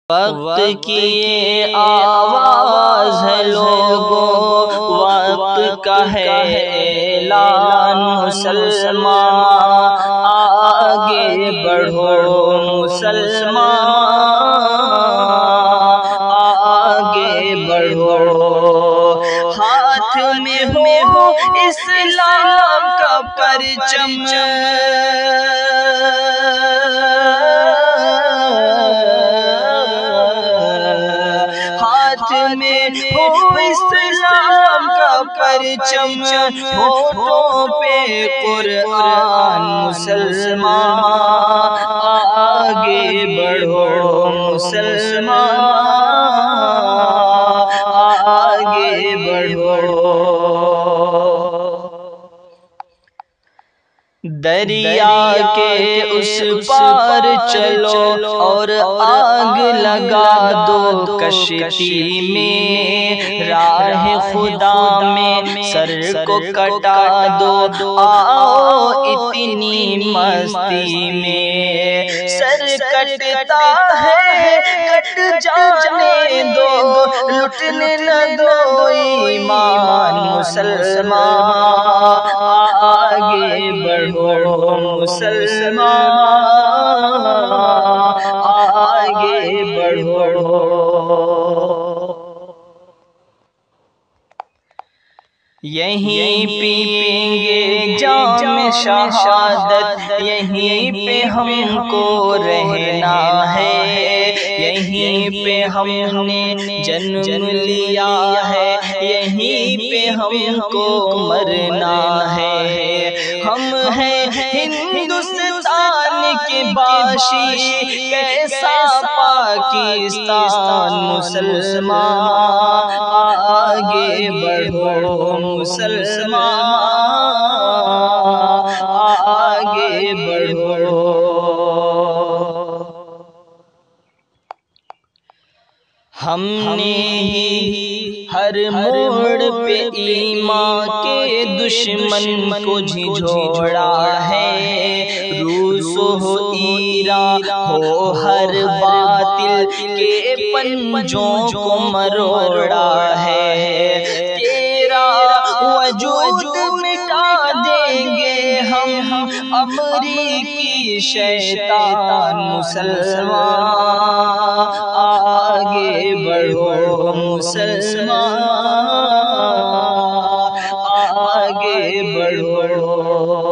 وقت کی یہ آواز ہے لوگوں، وقت کا ہے اعلان مسلمان، آگے بڑھو مسلمان، آگے بڑھو، ہاتھ میں ہو اسلام کا پرچم، ہاتھ میں ہو اسلام کا پرچم، ہونٹوں پہ قرآن مسلمان، آگے بڑھو مسلمان، آگے بڑھو۔ دریا کے اس پار چلو اور آگ لگا دو کشتی میں، راہ خدا میں سر کو کٹا دو، آؤ اتنی مستی میں، سر کٹتا ہے کٹ جانے دو، لٹنے نہ دو ایمان مسلمان، آگے بڑھو مسلمان، آگے بڑھو۔ یہیں پئیں گے جام شہادت، یہیں پہ ہم کو رہنا ہے، یہیں پہ ہم نے جنم لیا ہے، یہیں پہ ہم کو مرنا ہے، ہم ہیں ہندوستان کے باشی، کیسا پاکستان مسلمان، آگے بڑھو مسلمان، آگے بڑھو۔ ہم نے ہی ہر موڑ پہ ایمان کے دشمن کو جھنجھوڑا ہے، روس ہو ایران ہو ہر باطل کے پنجوں کو مروڑا ہے، تیرا وجود مٹا دیں گے ہم، امریکی شیطان مسلمان، آگے بڑھو مسلمان، آگے بڑھو۔